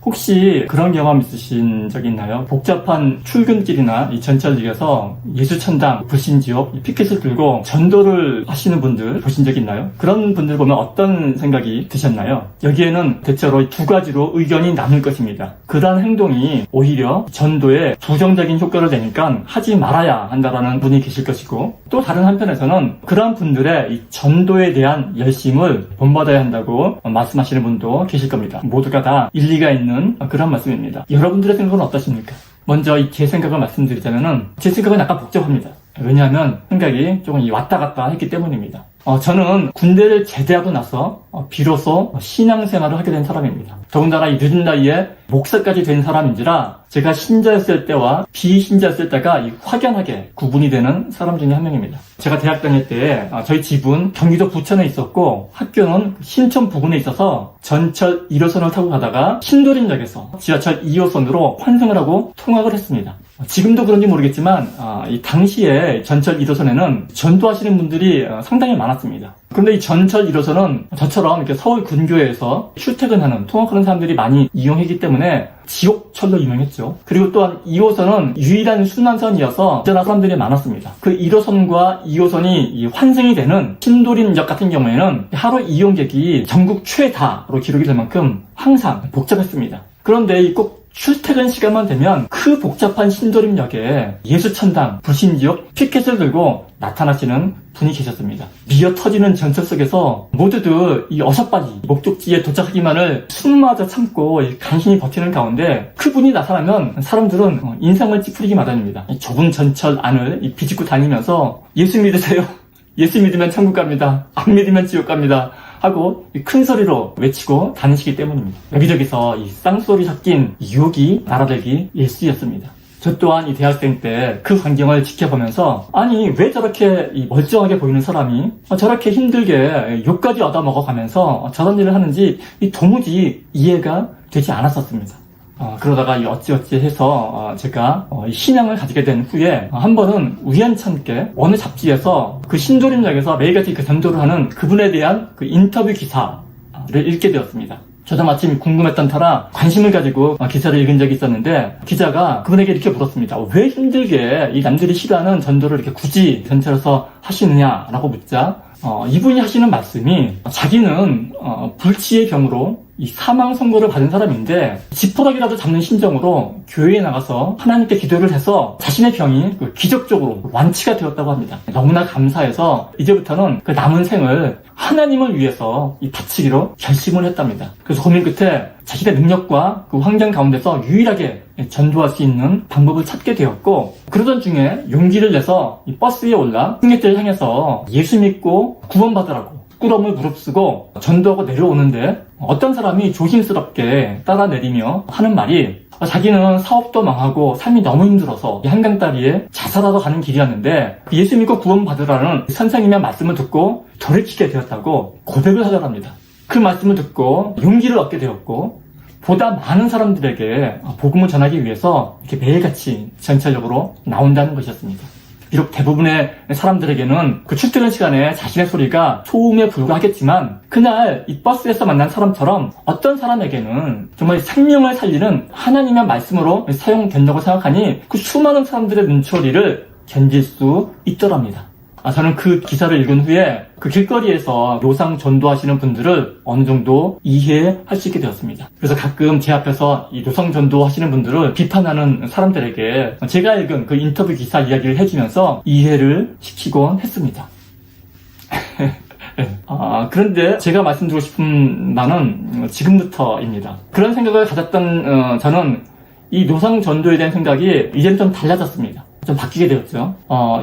혹시 그런 경험 있으신 적 있나요? 복잡한 출근길이나 이 전철역에서 예수천당, 불신지옥, 피켓을 들고 전도를 하시는 분들 보신 적 있나요? 그런 분들 보면 어떤 생각이 드셨나요? 여기에는 대체로 두 가지로 의견이 나눌 것입니다. 그러한 행동이 오히려 전도에 부정적인 효과를 내니까 하지 말아야 한다라는 분이 계실 것이고, 또 다른 한편에서는 그러한 분들의 이 전도에 대한 열심을 본받아야 한다고 말씀하시는 분도 계실 겁니다. 모두가 다 일리가 있는 그런 말씀입니다. 여러분들의 생각은 어떠십니까? 먼저 제 생각을 말씀드리자면은 제 생각은 약간 복잡합니다. 왜냐하면 생각이 조금 왔다 갔다 했기 때문입니다. 저는 군대를 제대하고 나서 비로소 신앙생활을 하게 된 사람입니다. 더군다나 이 늦은 나이에 목사까지 된 사람인지라 제가 신자였을 때와 비신자였을 때가 확연하게 구분이 되는 사람 중에 한 명입니다. 제가 대학 다닐 때 저희 집은 경기도 부천에 있었고 학교는 신천 부근에 있어서 전철 1호선을 타고 가다가 신도림역에서 지하철 2호선으로 환승을 하고 통학을 했습니다. 지금도 그런지 모르겠지만 이 당시에 전철 1호선에는 전도하시는 분들이 상당히 많았습니다. 그런데 이 전철 1호선은 저처럼 이렇게 서울 근교에서 출퇴근하는, 통학하는 사람들이 많이 이용했기 때문에 지옥철로 유명했죠. 그리고 또한 2호선은 유일한 순환선이어서 언제나 사람들이 많았습니다. 그 1호선과 2호선이 환승이 되는 신도림역 같은 경우에는 하루 이용객이 전국 최다로 기록이 될 만큼 항상 복잡했습니다. 그런데 꼭 출퇴근 시간만 되면 그 복잡한 신도림역에 예수천당, 불신지옥, 피켓을 들고 나타나시는 분이 계셨습니다. 미어 터지는 전철 속에서 모두들 이 어설바지 목적지에 도착하기만을 숨마저 참고 간신히 버티는 가운데 그분이 나타나면 사람들은 인상을 찌푸리기 마련입니다. 좁은 전철 안을 비집고 다니면서 예수 믿으세요. 예수 믿으면 천국 갑니다. 안 믿으면 지옥 갑니다. 하고 큰 소리로 외치고 다니시기 때문입니다. 여기저기서 이 쌍소리 섞인 유혹이 날아들기 일쑤였습니다. 저 또한 이 대학생 때 그 광경을 지켜보면서 아니 왜 저렇게 멀쩡하게 보이는 사람이 저렇게 힘들게 욕까지 얻어먹어가면서 저런 일을 하는지 도무지 이해가 되지 않았었습니다. 그러다가 어찌어찌 해서 제가 신앙을 가지게 된 후에 한 번은 우연찮게 어느 잡지에서 그 신도림역에서 매일같이 그 전도를 하는 그분에 대한 그 인터뷰 기사를 읽게 되었습니다. 저도 마침 궁금했던 터라 관심을 가지고 기사를 읽은 적이 있었는데 기자가 그분에게 이렇게 물었습니다. 왜 힘들게 이 남들이 싫어하는 전도를 이렇게 굳이 전철에서 하시느냐라고 묻자 이분이 하시는 말씀이 자기는 불치의 병으로 이 사망 선고를 받은 사람인데 지푸라기라도 잡는 심정으로 교회에 나가서 하나님께 기도를 해서 자신의 병이 기적적으로 완치가 되었다고 합니다. 너무나 감사해서 이제부터는 그 남은 생을 하나님을 위해서 바치기로 결심을 했답니다. 그래서 고민 끝에 자신의 능력과 그 환경 가운데서 유일하게 전도할 수 있는 방법을 찾게 되었고, 그러던 중에 용기를 내서 이 버스에 올라 승객들을 향해서 예수 믿고 구원받으라고 꾸러물 무릅쓰고 전도하고 내려오는데 어떤 사람이 조심스럽게 따라 내리며 하는 말이 자기는 사업도 망하고 삶이 너무 힘들어서 한강다리에 자살하러 가는 길이었는데 예수 믿고 구원받으라는 선생님의 말씀을 듣고 돌이키게 되었다고 고백을 하더랍니다. 그 말씀을 듣고 용기를 얻게 되었고 보다 많은 사람들에게 복음을 전하기 위해서 이렇게 매일같이 전철역으로 나온다는 것이었습니다. 비록 대부분의 사람들에게는 그 출퇴근 시간에 자신의 소리가 소음에 불과하겠지만 그날 이 버스에서 만난 사람처럼 어떤 사람에게는 정말 생명을 살리는 하나님의 말씀으로 사용된다고 생각하니 그 수많은 사람들의 눈초리를 견딜 수 있더랍니다. 저는 그 기사를 읽은 후에 그 길거리에서 노상 전도하시는 분들을 어느 정도 이해할 수 있게 되었습니다. 그래서 가끔 제 앞에서 이 노상 전도하시는 분들을 비판하는 사람들에게 제가 읽은 그 인터뷰 기사 이야기를 해주면서 이해를 시키곤 했습니다. 그런데 제가 말씀드리고 싶은 바는 지금부터입니다. 그런 생각을 가졌던 저는 이 노상 전도에 대한 생각이 이제는 좀 달라졌습니다. 좀 바뀌게 되었죠.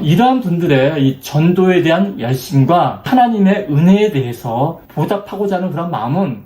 이러한 분들의 이 전도에 대한 열심과 하나님의 은혜에 대해서 보답하고자 하는 그런 마음은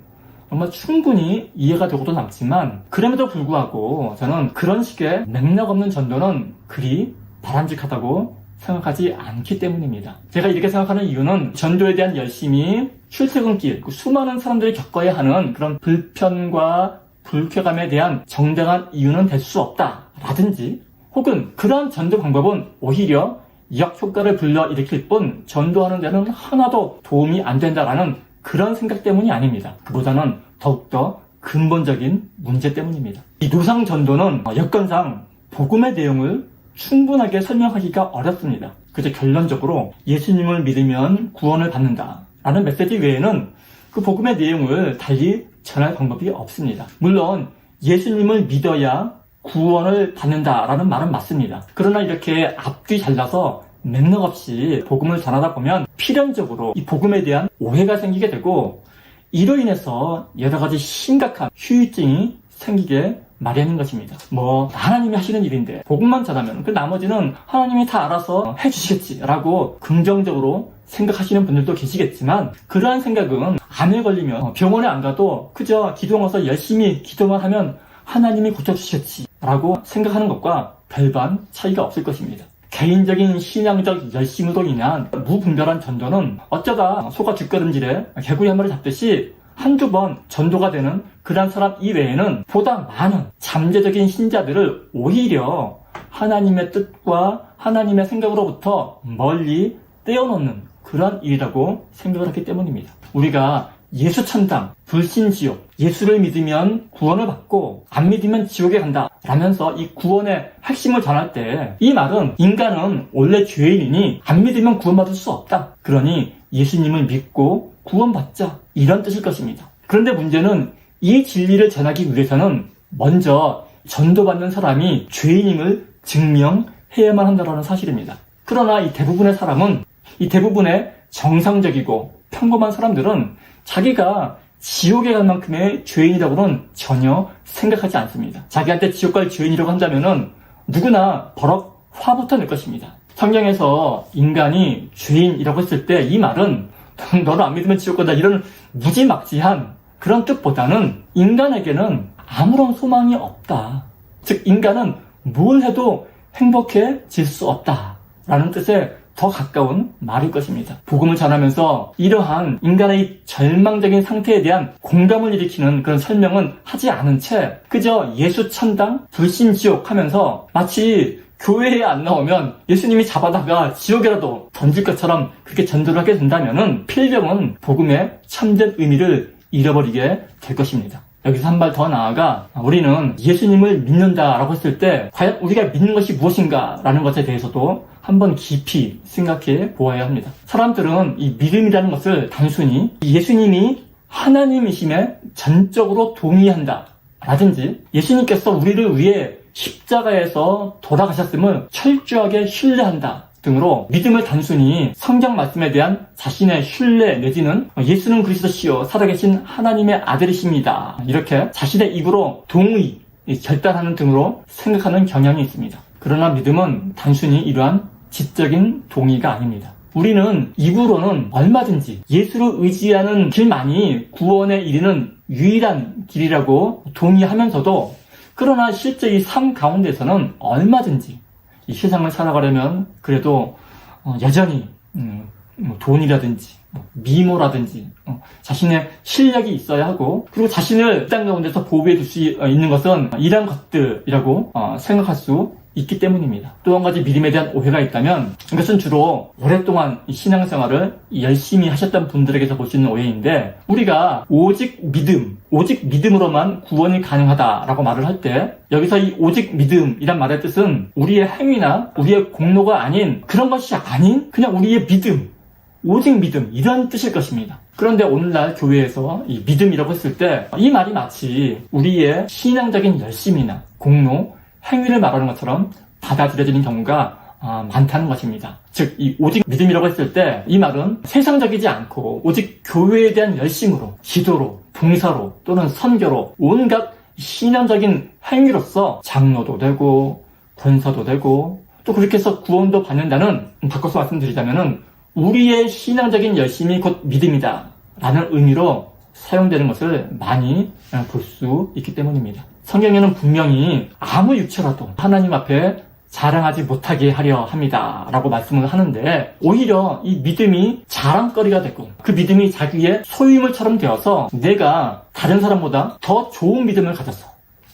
정말 충분히 이해가 되고도 남지만 그럼에도 불구하고 저는 그런 식의 맥락 없는 전도는 그리 바람직하다고 생각하지 않기 때문입니다. 제가 이렇게 생각하는 이유는 전도에 대한 열심이 출퇴근길, 수많은 사람들이 겪어야 하는 그런 불편과 불쾌감에 대한 정당한 이유는 될 수 없다라든지 혹은 그러한 전도 방법은 오히려 역효과를 불러일으킬 뿐 전도하는 데는 하나도 도움이 안 된다라는 그런 생각 때문이 아닙니다. 그보다는 더욱더 근본적인 문제 때문입니다. 이 노상 전도는 여건상 복음의 내용을 충분하게 설명하기가 어렵습니다. 그저 결론적으로 예수님을 믿으면 구원을 받는다 라는 메시지 외에는 그 복음의 내용을 달리 전할 방법이 없습니다. 물론 예수님을 믿어야 구원을 받는다라는 말은 맞습니다. 그러나 이렇게 앞뒤 잘라서 맥락 없이 복음을 전하다 보면 필연적으로 이 복음에 대한 오해가 생기게 되고 이로 인해서 여러 가지 심각한 후유증이 생기게 마련인 것입니다. 하나님이 하시는 일인데 복음만 전하면 그 나머지는 하나님이 다 알아서 해주시겠지라고 긍정적으로 생각하시는 분들도 계시겠지만 그러한 생각은 암에 걸리면 병원에 안 가도 그저 기도 와서 열심히 기도만 하면 하나님이 고쳐주시겠지라고 생각하는 것과 별반 차이가 없을 것입니다. 개인적인 신앙적 열심으로 인한 무분별한 전도는 어쩌다 소가 뒷걸음질에 개구리 한 마리 잡듯이 한두 번 전도가 되는 그런 사람 이외에는 보다 많은 잠재적인 신자들을 오히려 하나님의 뜻과 하나님의 생각으로부터 멀리 떼어놓는 그런 일이라고 생각을 했기 때문입니다. 우리가 예수 천당, 불신 지옥, 예수를 믿으면 구원을 받고 안 믿으면 지옥에 간다 라면서 이 구원의 핵심을 전할 때 이 말은 인간은 원래 죄인이니 안 믿으면 구원받을 수 없다. 그러니 예수님을 믿고 구원받자 이런 뜻일 것입니다. 그런데 문제는 이 진리를 전하기 위해서는 먼저 전도받는 사람이 죄인임을 증명해야만 한다는 사실입니다. 그러나 이 대부분의 정상적이고 평범한 사람들은 자기가 지옥에 갈 만큼의 죄인이라고는 전혀 생각하지 않습니다. 자기한테 지옥 갈 죄인이라고 한다면은 누구나 버럭 화부터 낼 것입니다. 성경에서 인간이 죄인이라고 했을 때 이 말은 너를 안 믿으면 지옥 간다 이런 무지막지한 그런 뜻보다는 인간에게는 아무런 소망이 없다. 즉 인간은 뭘 해도 행복해질 수 없다라는 뜻에 더 가까운 말일 것입니다. 복음을 전하면서 이러한 인간의 절망적인 상태에 대한 공감을 일으키는 그런 설명은 하지 않은 채 그저 예수 천당, 불신 지옥 하면서 마치 교회에 안 나오면 예수님이 잡아다가 지옥에라도 던질 것처럼 그렇게 전도를 하게 된다면은 필경은 복음의 참된 의미를 잃어버리게 될 것입니다. 여기서 한 발 더 나아가 우리는 예수님을 믿는다라고 했을 때 과연 우리가 믿는 것이 무엇인가라는 것에 대해서도 한번 깊이 생각해 보아야 합니다. 사람들은 이 믿음이라는 것을 단순히 예수님이 하나님이심에 전적으로 동의한다 라든지 예수님께서 우리를 위해 십자가에서 돌아가셨음을 철저하게 신뢰한다 등으로 믿음을 단순히 성경 말씀에 대한 자신의 신뢰 내지는 예수는 그리스도시요 살아계신 하나님의 아들이십니다 이렇게 자신의 입으로 동의, 결단하는 등으로 생각하는 경향이 있습니다. 그러나 믿음은 단순히 이러한 지적인 동의가 아닙니다. 우리는 입으로는 얼마든지 예수를 의지하는 길만이 구원에 이르는 유일한 길이라고 동의하면서도 그러나 실제 이 삶 가운데서는 얼마든지 이 세상을 살아가려면 그래도 여전히 돈이라든지 미모라든지 자신의 실력이 있어야 하고 그리고 자신을 땅 가운데서 보호해 줄 수 있는 것은 이런 것들이라고 생각할 수 있기 때문입니다. 또 한 가지 믿음에 대한 오해가 있다면 이것은 주로 오랫동안 신앙생활을 열심히 하셨던 분들에게서 볼 수 있는 오해인데 우리가 오직 믿음으로만 구원이 가능하다라고 말을 할 때 여기서 이 오직 믿음이란 말의 뜻은 우리의 행위나 우리의 공로가 아닌 그런 것이 아닌 그냥 우리의 믿음 오직 믿음 이런 뜻일 것입니다. 그런데 오늘날 교회에서 이 믿음이라고 했을 때 이 말이 마치 우리의 신앙적인 열심이나 공로 행위를 말하는 것처럼 받아들여지는 경우가 많다는 것입니다. 즉, 이 오직 믿음이라고 했을 때 이 말은 세상적이지 않고 오직 교회에 대한 열심으로, 기도로, 봉사로 또는 선교로 온갖 신앙적인 행위로서 장로도 되고 권사도 되고 또 그렇게 해서 구원도 받는다는 바꿔서 말씀드리자면은 우리의 신앙적인 열심이 곧 믿음이다 라는 의미로 사용되는 것을 많이 볼 수 있기 때문입니다. 성경에는 분명히 아무 육체라도 하나님 앞에 자랑하지 못하게 하려 합니다 라고 말씀을 하는데 오히려 이 믿음이 자랑거리가 되고 그 믿음이 자기의 소유물처럼 되어서 내가 다른 사람보다 더 좋은 믿음을 가져서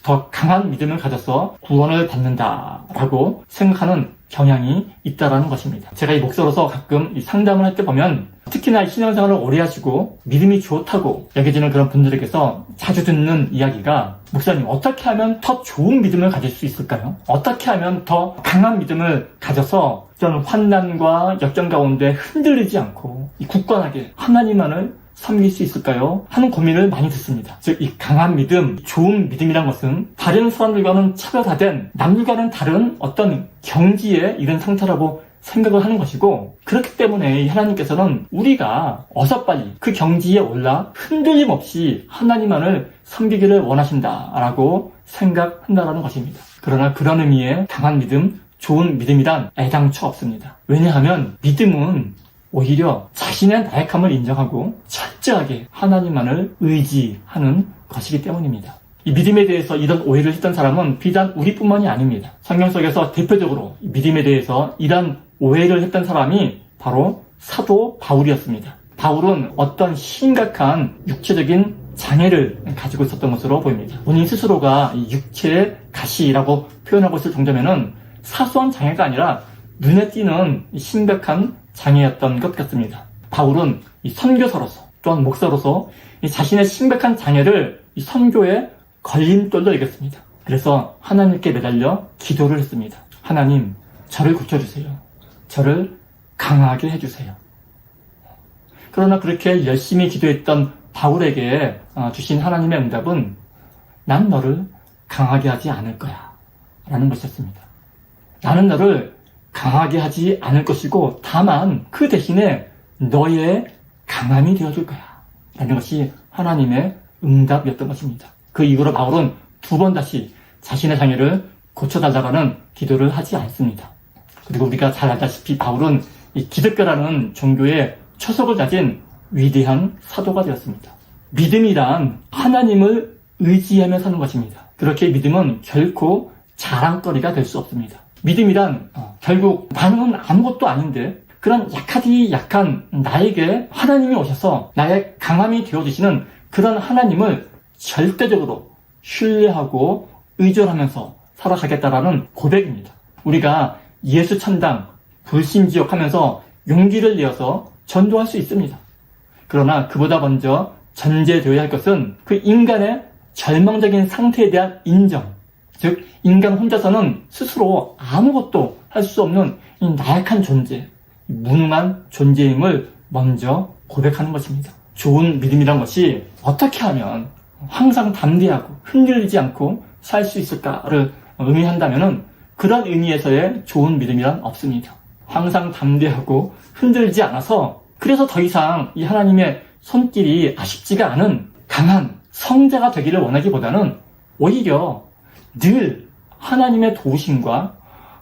더 강한 믿음을 가져서 구원을 받는다라고 생각하는 경향이 있다라는 것입니다. 제가 이 목사로서 가끔 이 상담을 할 때 보면 특히나 신앙생활을 오래 하시고 믿음이 좋다고 여겨지는 그런 분들에게서 자주 듣는 이야기가, 목사님 어떻게 하면 더 좋은 믿음을 가질 수 있을까요? 어떻게 하면 더 강한 믿음을 가져서 이런 환난과 역경 가운데 흔들리지 않고 굳건하게 하나님만을 섬길 수 있을까요? 하는 고민을 많이 듣습니다. 즉, 이 강한 믿음, 좋은 믿음이란 것은 다른 사람들과는 차별화된, 남들과는 다른 어떤 경지에 이른 상태라고 생각을 하는 것이고, 그렇기 때문에 하나님께서는 우리가 어서 빨리 그 경지에 올라 흔들림 없이 하나님만을 섬기기를 원하신다라고 생각한다는 것입니다. 그러나 그런 의미의 강한 믿음, 좋은 믿음이란 애당초 없습니다. 왜냐하면 믿음은 오히려 자신의 나약함을 인정하고 철저하게 하나님만을 의지하는 것이기 때문입니다. 이 믿음에 대해서 이런 오해를 했던 사람은 비단 우리뿐만이 아닙니다. 성경 속에서 대표적으로 믿음에 대해서 이런 오해를 했던 사람이 바로 사도 바울이었습니다. 바울은 어떤 심각한 육체적인 장애를 가지고 있었던 것으로 보입니다. 본인 스스로가 육체의 가시라고 표현하고 있을 정도면은 사소한 장애가 아니라 눈에 띄는 심각한 장애였던 것 같습니다. 바울은 이 선교사로서 또한 목사로서 이 자신의 심각한 장애를 이 선교의 걸림돌로 여겼습니다. 그래서 하나님께 매달려 기도를 했습니다. 하나님, 저를 고쳐주세요. 저를 강하게 해주세요. 그러나 그렇게 열심히 기도했던 바울에게 주신 하나님의 응답은 난 너를 강하게 하지 않을 거야 라는 것이었습니다. 나는 너를 강하게 하지 않을 것이고 다만 그 대신에 너의 강함이 되어줄 거야 라는 것이 하나님의 응답이었던 것입니다. 그 이후로 바울은 2번 다시 자신의 장애를 고쳐달라는 기도를 하지 않습니다. 그리고 우리가 잘 알다시피 바울은 이 기독교라는 종교의 초석을 가진 위대한 사도가 되었습니다. 믿음이란 하나님을 의지하며 사는 것입니다. 그렇게 믿음은 결코 자랑거리가 될 수 없습니다. 믿음이란 결국 나는 아무것도 아닌데 그런 약한 나에게 하나님이 오셔서 나의 강함이 되어주시는 그런 하나님을 절대적으로 신뢰하고 의존하면서 살아가겠다라는 고백입니다. 우리가 예수 천당, 불신지옥 하면서 용기를 내어서 전도할 수 있습니다. 그러나 그보다 먼저 전제되어야 할 것은 그 인간의 절망적인 상태에 대한 인정, 즉 인간 혼자서는 스스로 아무것도 할 수 없는 이 나약한 존재, 무능한 존재임을 먼저 고백하는 것입니다. 좋은 믿음이란 것이 어떻게 하면 항상 담대하고 흔들리지 않고 살 수 있을까를 의미한다면 그런 의미에서의 좋은 믿음이란 없습니다. 항상 담대하고 흔들리지 않아서 그래서 더 이상 이 하나님의 손길이 아쉽지가 않은 강한 성자가 되기를 원하기보다는 오히려 늘 하나님의 도우심과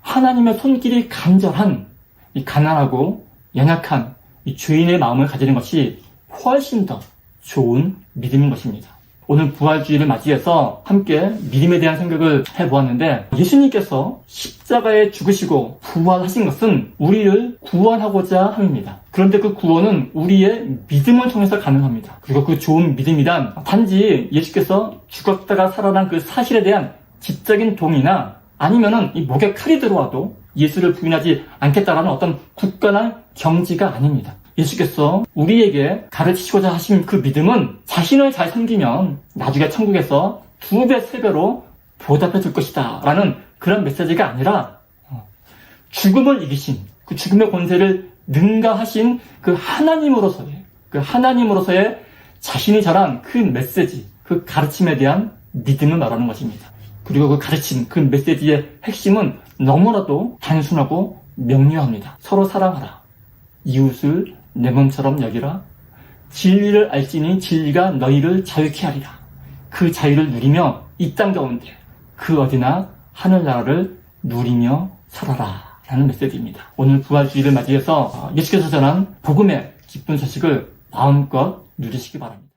하나님의 손길이 간절한 이 가난하고 연약한 이 주인의 마음을 가지는 것이 훨씬 더 좋은 믿음인 것입니다. 오늘 부활주의를 맞이해서 함께 믿음에 대한 생각을 해보았는데, 예수님께서 십자가에 죽으시고 부활하신 것은 우리를 구원하고자 함입니다. 그런데 그 구원은 우리의 믿음을 통해서 가능합니다. 그리고 그 좋은 믿음이란 단지 예수께서 죽었다가 살아난 그 사실에 대한 지적인 동의나 아니면은 이 목에 칼이 들어와도 예수를 부인하지 않겠다라는 어떤 굳건한 경지가 아닙니다. 예수께서 우리에게 가르치시고자 하신 그 믿음은 자신을 잘 섬기면 나중에 천국에서 2배, 3배로 보답해 줄 것이다 라는 그런 메시지가 아니라 죽음을 이기신, 그 죽음의 권세를 능가하신 그 하나님으로서의 자신이 전한 그 메시지, 그 가르침에 대한 믿음을 말하는 것입니다. 그리고 그 가르침, 그 메시지의 핵심은 너무나도 단순하고 명료합니다. 서로 사랑하라. 이웃을 내 몸처럼 여기라. 진리를 알지니 진리가 너희를 자유케 하리라. 그 자유를 누리며 이 땅 가운데 그 어디나 하늘나라를 누리며 살아라 라는 메시지입니다. 오늘 부활주의를 맞이해서 예수께서 전한 복음의 기쁜 소식을 마음껏 누리시기 바랍니다.